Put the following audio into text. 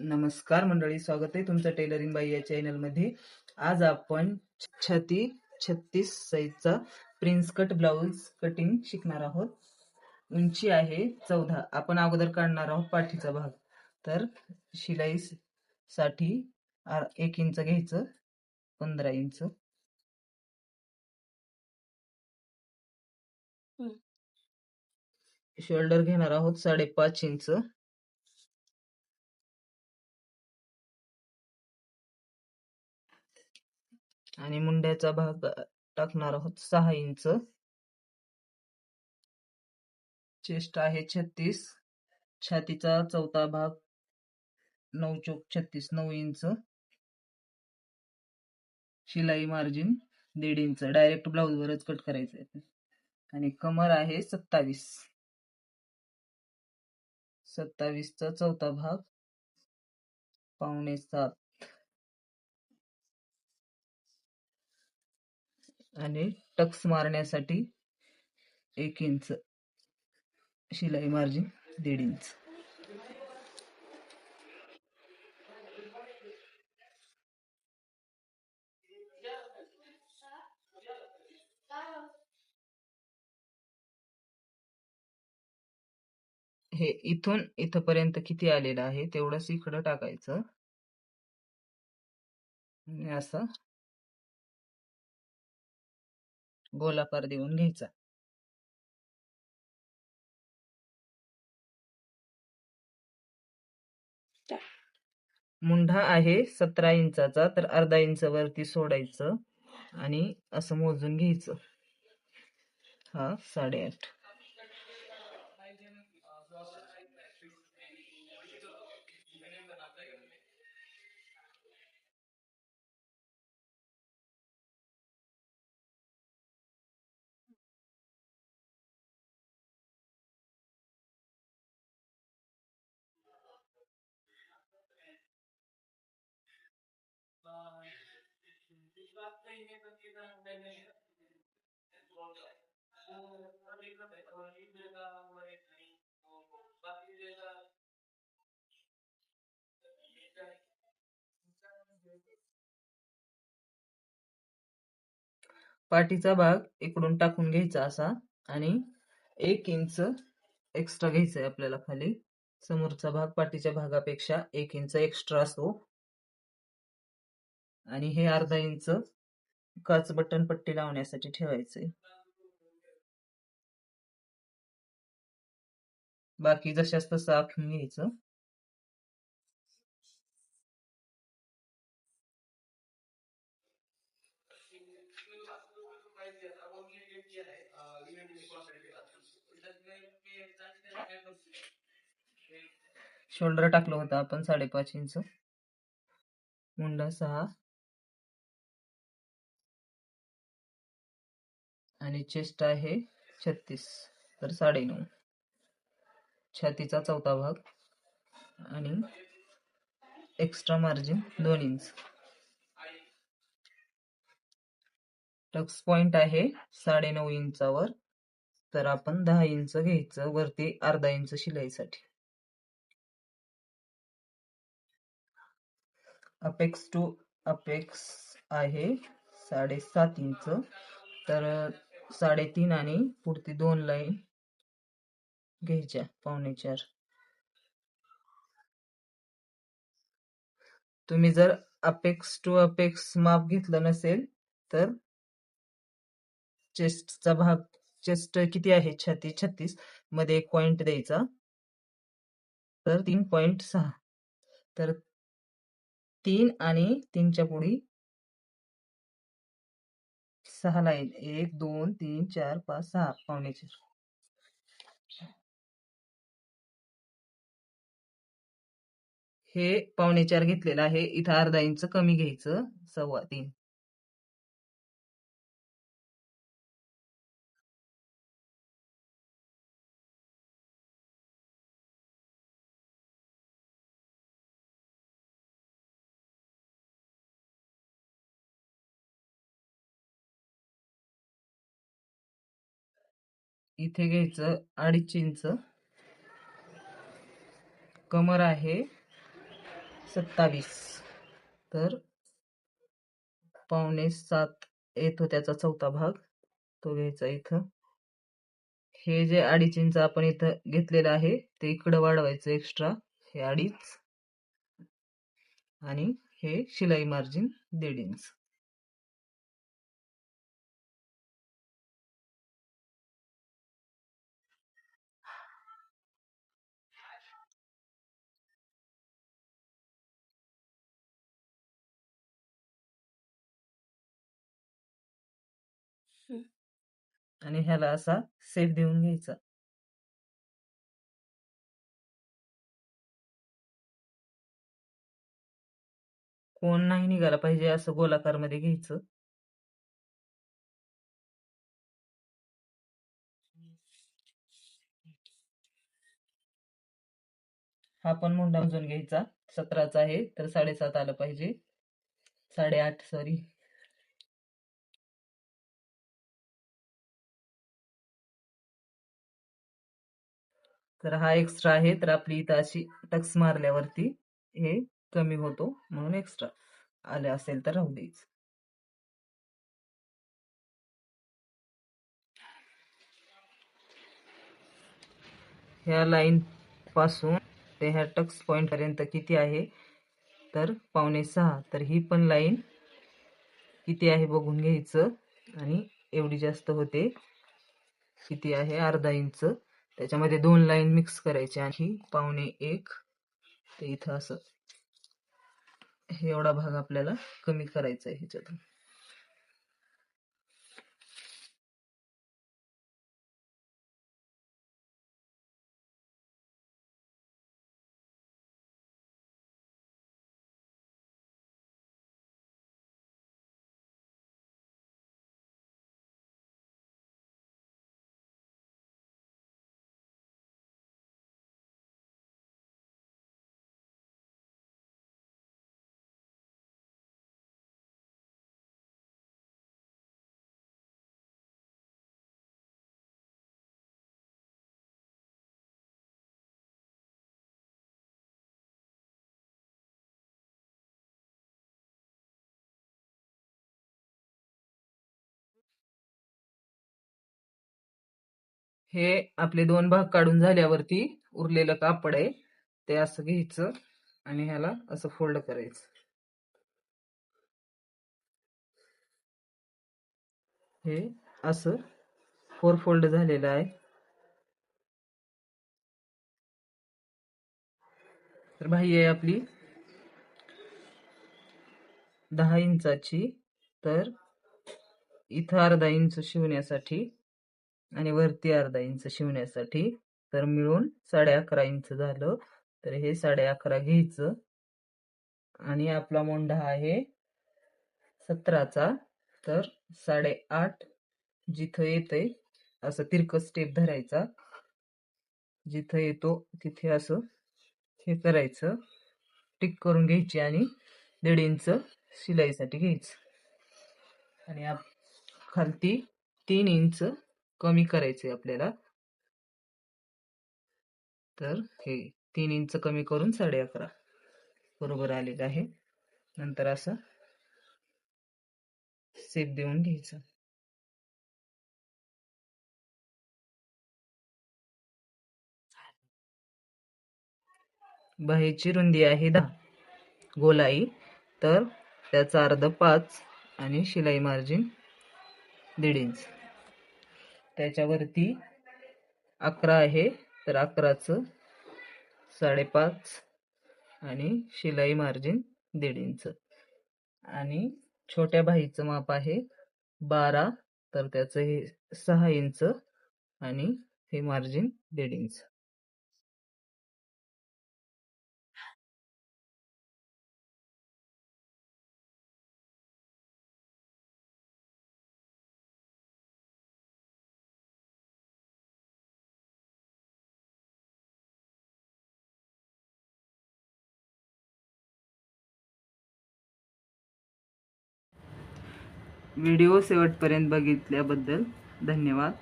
नमस्कार मंडळी, स्वागत आहे तुमचं टेलरिंग बाई या चॅनल मध्ये. आज आपण छाती 36 साईजचा प्रिन्स कट ब्लाउज कटिंग शिकणार आहोत. उंची आहे 14. आपण अगोदर काढणार आहोत पाठीचा भाग. तर शिलाई साठी 1 इंच घ्यायचं, 15 इंच. शोल्डर घेणार आहोत 5.5 इंच. आणि मुंड्याचा भाग टाकणार आहोत 6 इंच. चेस्ट आहे 36. छातीचा चौथा भाग 9 चौक 36, 9 इंच. शिलाई मार्जिन 1.5 इंच. डायरेक्ट ब्लाउज वरच कट करायचं आहे. आणि कमर आहे 27. 27चा चौथा भाग 6.25. आणि टक्स मारण्यासाठी 1 इंच. शिलाई मार्जिन 1.5 इंच. हे इथून इथपर्यंत किती आलेलं आहे तेवढंच इकडं टाकायचं आणि असं गोलाकार देऊन घ्यायचा. मुंढा आहे 17 इंचाचा, तर अर्धा इंच वरती सोडायचं आणि असं मोजून घ्यायचं. हा 8.5. पाठीचा भाग इकडून टाकून घ्यायचा असा आणि 1 इंच एक्स्ट्रा घ्यायचा आहे आपल्याला खाली. समोरचा भाग पाठीच्या भागापेक्षा 1 इंच एक्स्ट्रा असतो. आणि हे अर्धा इंच काच बटन पट्टी लावण्यासाठी ठेवायचंय. बाकी जशास तसं आखून घ्यायचं. शोल्डर टाकलं होतं आपण 5.5 इंच. मुंडा 6 आणि चेस्ट आहे 36, तर 9.5. छातीचा चौथा भाग आणि extra margin 2 inch. Tucks point आहे 9.5 इंचावर, तर आपण 10 इंच घ्यायचं वरती, अर्धा इंच शिलाईसाठी. अपेक्स टू अपेक्स आहे 7.5 इंच, तर 3.5 आणि पुढती 2 लाईन घ्यायच्या 4.25. तुम्ही जर अपेक्स टू अपेक्स माप घेतलं नसेल तर चेस्टचा भाग, चेस्ट किती आहे छाती 36 मध्ये 1 पॉइंट द्यायचा, तर 3.6. तर 3 आणि 3च्या पुढे 6 लाईन, 1 2 3 4 5 6, 4.25. हे 4.25 घेतलेलं आहे. इथं अर्धा इंच कमी घ्यायचं, 3.25. इथे घ्यायचं 2.5 इंच. कमर आहे 27. तर 6.25 येतो त्याचा चौथा भाग, तो घ्यायचा इथं. हे जे 2.5 इंच आपण इथं घेतलेलं आहे ते इकडं वाढवायचं एक्स्ट्रा, हे 2.5, आणि हे शिलाई मार्जिन 1.5 इंच. आणि ह्याला असा सेफ देऊन घ्यायचा. कोण नाही निघाला पाहिजे असं गोलाकार मध्ये घ्यायचं. हा पण मुंडा मोजून घ्यायचा. 17चा आहे तर 7.5 आलं पाहिजे, 8.5 सॉरी. तर हा एक्स्ट्रा आहे, तर आपली इथं अशी टक्स मारल्यावरती हे कमी होतो, म्हणून एक्स्ट्रा आले असेल तर राहू द्यायचं. ह्या लाईन पासून ते ह्या टक्स पॉइंट पर्यंत किती आहे, तर 5.25. तर ही पण लाईन किती आहे बघून घ्यायचं, आणि एवढी जास्त होते, किती आहे, अर्धा इंच. त्याच्यामध्ये 2 लाईन मिक्स करायची, आणि 1.25 ते इथं असं हे एवढा भाग आपल्याला कमी करायचा आहे ह्याच्यातून. हे आपले 2 भाग काढून झाल्यावरती उरलेलं कापड आहे ते असं घ्यायचं, आणि ह्याला असं फोल्ड करायचं. हे असं 4 फोल्ड झालेलं आहे. तर बाही आहे आपली 10 इंचाची, तर इथं अर्धा इंच शिवण्यासाठी आणि वरती अर्धा इंच शिवण्यासाठी, तर मिळून 11.5 इंच झालं. तर हे 11.5 घ्यायचं, आणि आपला मोंढा आहे 17चा, तर 8.5 जिथं येतंय असं तिरकं स्टेप धरायचा, जिथं येतो तिथे असं हे करायचं, टिक करून घ्यायची, आणि 1.5 इंच शिलाईसाठी घ्यायचं, आणि खालती 3 इंच कमी करायचे आपल्याला. तर हे 3 इंच कमी करून 11.5 बरोबर आलेलं आहे. नंतर असं सेप देऊन घ्यायचं. बाहीची रुंदी आहे 10, गोलाई, तर त्याचा अर्ध 5, आणि शिलाई मार्जिन 1.5 इंच. त्याच्यावरती 11 आहे, तर 11चं 5.5, आणि शिलाई मार्जिन 1.5 इंच. आणि छोट्या बाहीचं माप आहे 12, तर त्याचं हे 6 इंच, आणि हे मार्जिन 1.5 इंच. व्हिडिओ शेवटपर्यंत बघितल्याबद्दल धन्यवाद.